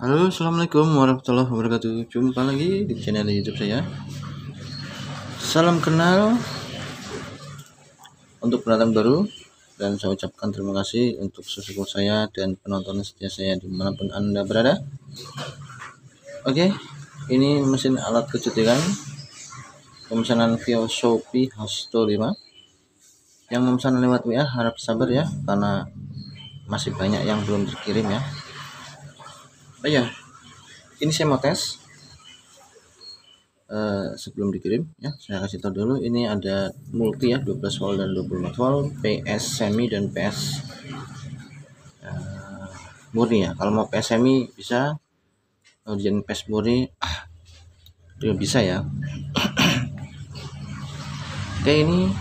Halo, assalamualaikum warahmatullahi wabarakatuh. Jumpa lagi di channel YouTube saya. Salam kenal untuk penonton baru, dan saya ucapkan terima kasih untuk support saya dan penonton setia saya dimanapun Anda berada. Oke, ini mesin alat kecantikan pemesanan via Shopee Hasto 5. Yang memesan lewat WA harap sabar ya, karena masih banyak yang belum dikirim ya. Oh ya, ini saya mau tes. Sebelum dikirim ya, saya kasih tahu dulu, ini ada multi ya, 12 volt dan 24 volt, PS semi dan PS murni ya. Kalau mau PS semi bisa, ujian PS murni juga bisa ya. Oke, ini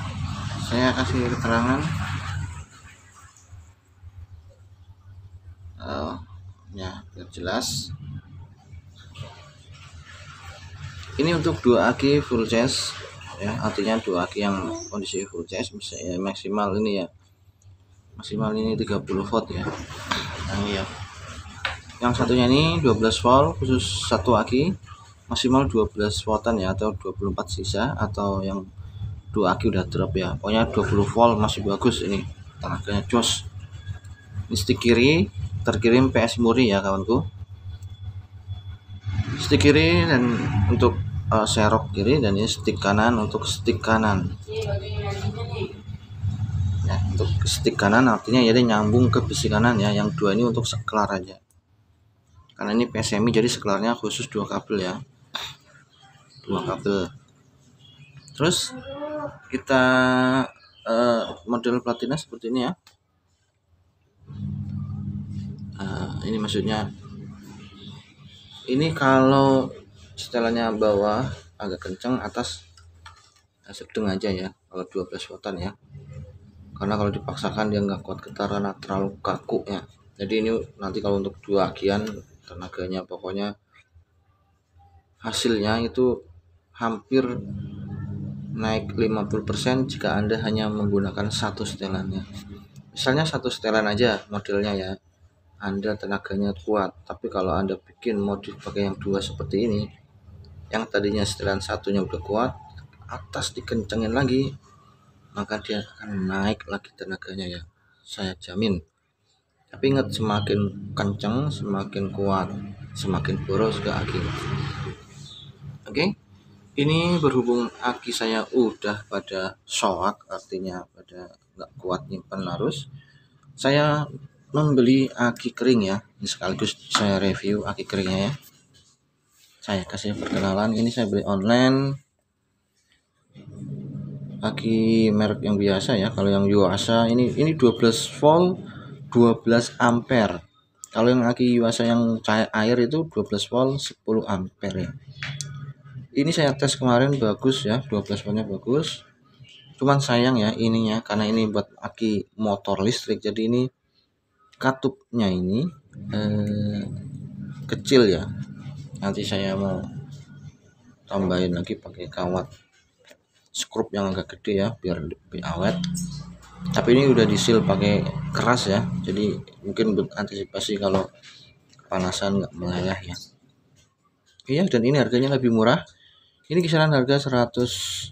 saya kasih keterangan ya biar jelas. Ini untuk 2 aki full charge ya, artinya 2 aki yang kondisi full charge bisa ya, maksimal ini 30 volt ya. Nah, ya. Yang satunya ini 12 volt khusus satu aki, maksimal 12 voltan ya, atau 24 sisa, atau yang 2 aki udah drop ya. Pokoknya 20 volt masih bagus, ini tenaganya jos. Ini stick kiri terkirim PS murni ya kawanku. Stick kiri dan untuk serok kiri, dan ini stick kanan untuk stick kanan. Ya, untuk stick kanan artinya ya dia nyambung ke besi kanan ya. Yang 2 ini untuk seklar aja. Karena ini PS semi jadi seklarnya khusus 2 kabel ya. 2 kabel. Terus kita model platina seperti ini ya. Ini maksudnya, ini kalau setelannya bawah agak kencang, atas sedang aja ya, kalau 12 voltan ya. Karena kalau dipaksakan dia nggak kuat getar karena terlalu kaku ya. Jadi ini nanti kalau untuk 2 akian tenaganya pokoknya hasilnya itu hampir naik 50% jika Anda hanya menggunakan satu setelannya. Misalnya satu setelan aja modelnya ya, Anda tenaganya kuat. Tapi kalau Anda bikin modif pakai yang 2 seperti ini, yang tadinya setelan satunya udah kuat, atas dikencengin lagi, maka dia akan naik lagi tenaganya ya, saya jamin. Tapi ingat, semakin kenceng semakin kuat, semakin boros ke aki. Oke, ini berhubung aki saya udah pada soak, artinya pada nggak kuat nyimpan arus, saya membeli aki kering ya. Ini sekaligus saya review aki keringnya ya. Saya kasih perkenalan, ini saya beli online. Aki merek yang biasa ya. Kalau yang Yuasa ini 12 volt 12 ampere. Kalau yang aki Yuasa yang cair air itu 12 volt 10 ampere ya. Ini saya tes kemarin bagus ya, 12 voltnya bagus. Cuman sayang ya ininya, karena ini buat aki motor listrik, jadi ini katupnya ini kecil ya. Nanti saya mau tambahin lagi pakai kawat skrup yang agak gede ya, biar lebih awet. Tapi ini udah disil pakai keras ya, jadi mungkin untuk antisipasi kalau kepanasan nggak melayah ya. Iya, dan ini harganya lebih murah. Ini kisaran harga 180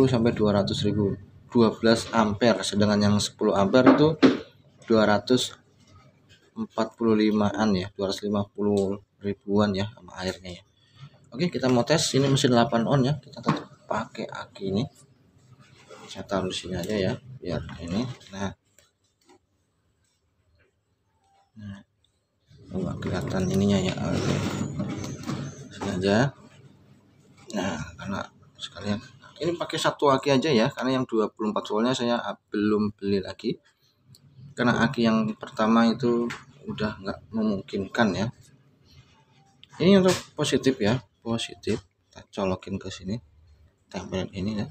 sampai 200 ribu, 12 ampere, sedangkan yang 10 ampere itu 245-an ya, 250 ribuan ya sama airnya ya. Oke, kita mau tes. Ini mesin 8 on ya, kita tetap pakai aki ini. Saya taruh di sini aja ya, biar ini. Nah, nggak kelihatan ininya ya. Oke, sini aja. Nah, karena sekalian ini pakai satu aki aja ya, karena yang 24 voltnya saya belum beli lagi, karena aki yang pertama itu udah nggak memungkinkan ya. Ini untuk positif ya, positif kita colokin ke sini, tempelin ini ya.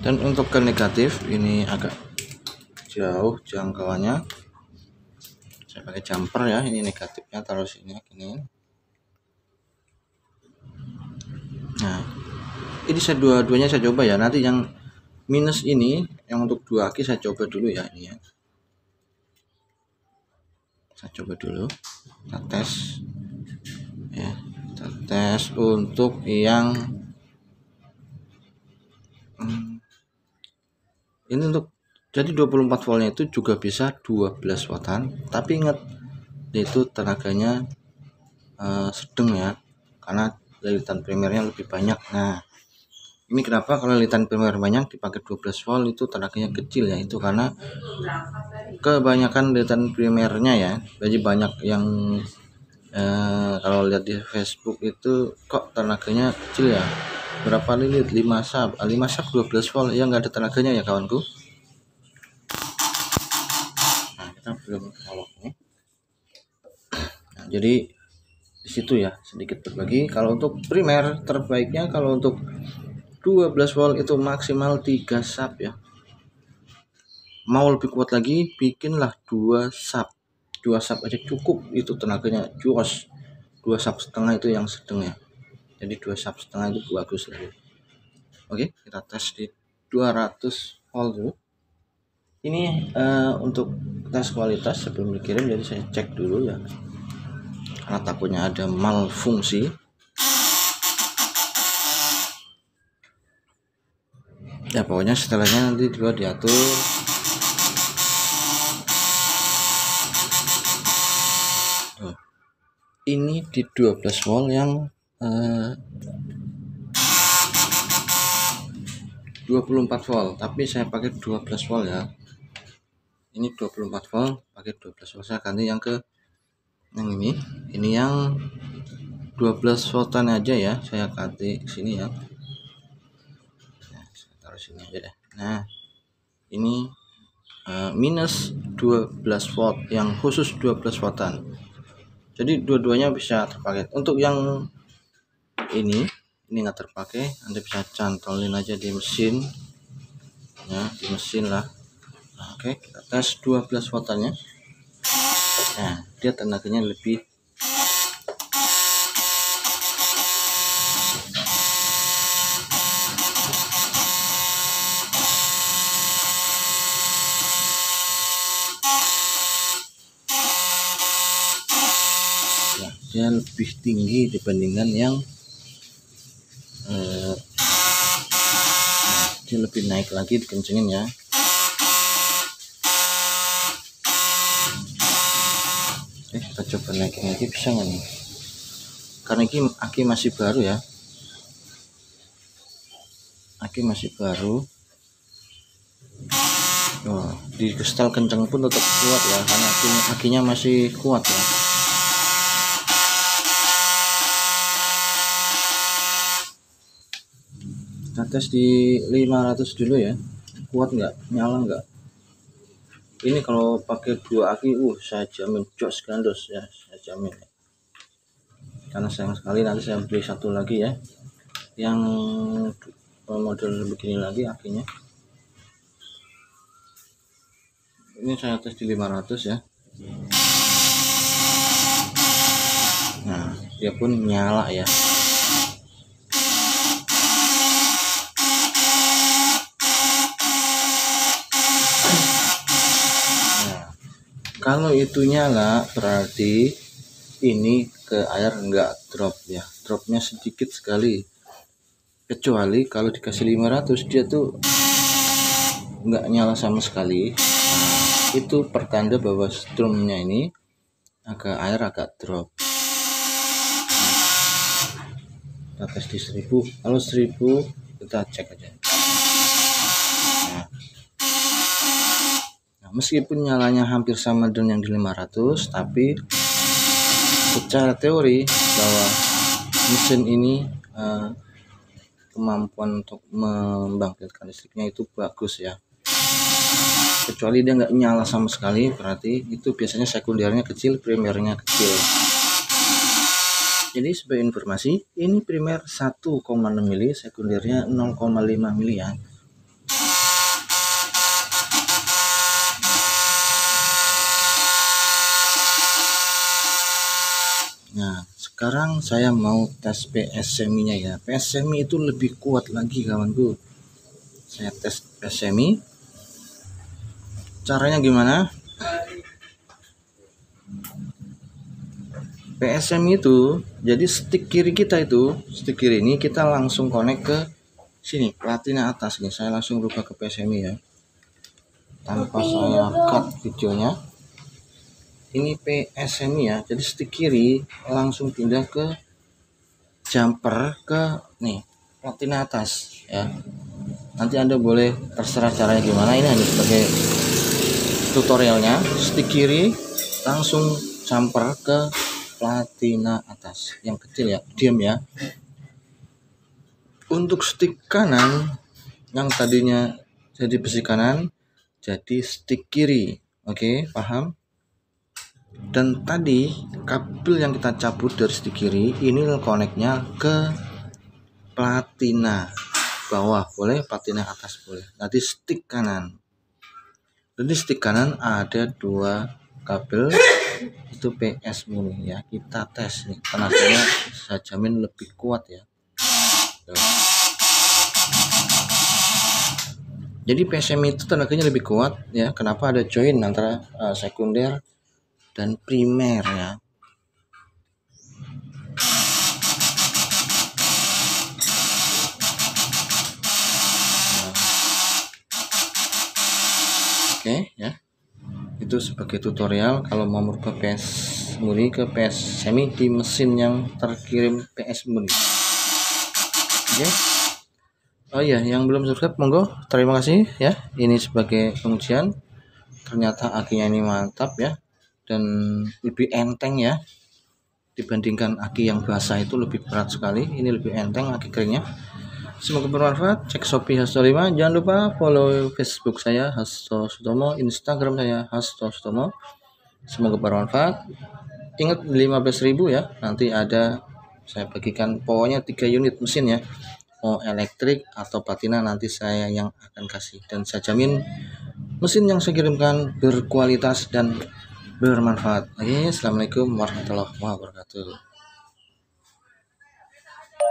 Dan untuk ke negatif ini agak jauh jangkauannya, saya pakai jumper ya. Ini negatifnya taruh sini gini. Nah, ini saya dua-duanya saya coba ya. Nanti yang minus ini, yang untuk 2 aki saya coba dulu ya, ini ya. Saya coba dulu. kita tes ya, kita tes untuk yang ini. Untuk jadi 24 voltnya itu juga bisa 12 wattan, tapi ingat itu tenaganya sedang ya, karena lilitan primernya lebih banyak. Nah, ini kenapa kalau lilitan primer banyak dipakai 12 volt itu tenaganya kecil ya, itu karena kebanyakan lilitan primernya ya. Jadi banyak yang kalau lihat di Facebook itu kok tenaganya kecil ya, berapa lilit, 5 sub 12 volt ya, nggak ada tenaganya ya kawanku. Nah, kita belum kalau ini. Nah, jadi di situ ya sedikit berbagi. Kalau untuk primer terbaiknya kalau untuk 12 volt itu maksimal 3 sub ya. Mau lebih kuat lagi bikinlah 2 sub. 2 sub aja cukup, itu tenaganya jos. 2 sub setengah itu yang sedang ya. Jadi 2 sub setengah itu bagus lagi. Oke, kita tes di 200 volt dulu. Ini untuk tes kualitas sebelum dikirim, jadi saya cek dulu ya, karena takutnya ada malfungsi. Ya pokoknya setelahnya nanti juga diatur. Ini di 12 volt yang 24 volt, tapi saya pakai 12 volt ya. Ini 24 volt pakai 12 volt, saya ganti yang ke yang ini yang 12 voltan aja ya, saya ganti sini ya. Nah, saya taruh sini aja deh. Nah, ini minus 12 volt yang khusus 12 voltan. Jadi dua-duanya bisa terpakai. Untuk yang ini nggak terpakai, Anda bisa cantolin aja di mesin ya, di mesin lah. Nah, oke, kita tes 12 voltanya. Nah, dia tenaganya lebih ya, dia lebih tinggi dibandingkan yang dia lebih naik lagi, dikencengin ya. Kita coba naikin lagi, bisa nggak nih? Karena ini aki masih baru ya, aki masih baru. Oh, di setel kenceng pun tetap kuat ya, karena akinya masih kuat ya. Kita tes di 500 dulu ya, kuat nggak, nyala nggak. Ini kalau pakai 2 aki saya jamin jos gandos ya, saya jamin ya. Karena sayang sekali nanti saya beli satu lagi ya, yang model begini lagi akinya. Ini saya tes di 500 ya. Nah, dia pun nyala ya. Nah, kalau itu nyala berarti ini ke air enggak drop ya, dropnya sedikit sekali. Kecuali kalau dikasih 500 dia tuh enggak nyala sama sekali. Nah, itu pertanda bahwa strumnya ini air agak drop. Kita tes di 1000. Kalau 1000 kita cek aja. Nah, meskipun nyalanya hampir sama dengan yang di 500, tapi secara teori bahwa mesin ini kemampuan untuk membangkitkan listriknya itu bagus ya. Kecuali dia nggak nyala sama sekali, berarti itu biasanya sekundernya kecil, primernya kecil. Jadi sebagai informasi, ini primer 1,6 mili, sekundernya 0,5 mili ya. Nah, sekarang saya mau tes PSMI-nya ya. PSMI itu lebih kuat lagi kawanku. Saya tes PSMI. Caranya gimana? PSM itu jadi stick kiri kita itu, stick kiri ini kita langsung connect ke sini platina atas nih. Saya langsung rubah ke PSMI ya, tanpa saya cut videonya. Ini PSMI ya, jadi stick kiri langsung pindah ke jumper ke nih platina atas ya. Nanti Anda boleh terserah caranya gimana, ini hanya sebagai tutorialnya. Stick kiri langsung jumper ke platina atas yang kecil ya, diam ya. Untuk stick kanan yang tadinya jadi besi kanan jadi stick kiri. Oke, paham? Dan tadi kabel yang kita cabut dari stick kiri ini connect-nya ke platina bawah boleh, platina atas boleh. Nanti stick kanan. Jadi stick kanan ada 2 kabel, itu PS murni ya. Kita tes nih, tenaganya saya jamin lebih kuat ya. Tuh. Jadi PSM itu tenaganya lebih kuat ya. Kenapa? Ada join antara sekunder dan primer ya. Oke ya, itu sebagai tutorial kalau mau merubah PS murni ke PS semi di mesin yang terkirim PS murni. Oke. Oh iya, yang belum subscribe monggo, terima kasih ya. Ini sebagai pengujian, ternyata akinya ini mantap ya, dan lebih enteng ya dibandingkan aki yang basah itu lebih berat sekali. Ini lebih enteng aki keringnya. Semoga bermanfaat. Cek Shopee Hasto 5. Jangan lupa follow Facebook saya Hasto Sutomo, Instagram saya Hasto Sutomo. Semoga bermanfaat. Ingat 15.000 ya. Nanti ada saya bagikan pokoknya 3 unit mesin ya. Mau elektrik atau platina nanti saya yang akan kasih, dan saya jamin mesin yang saya kirimkan berkualitas dan bermanfaat. Oke, assalamualaikum warahmatullahi wabarakatuh.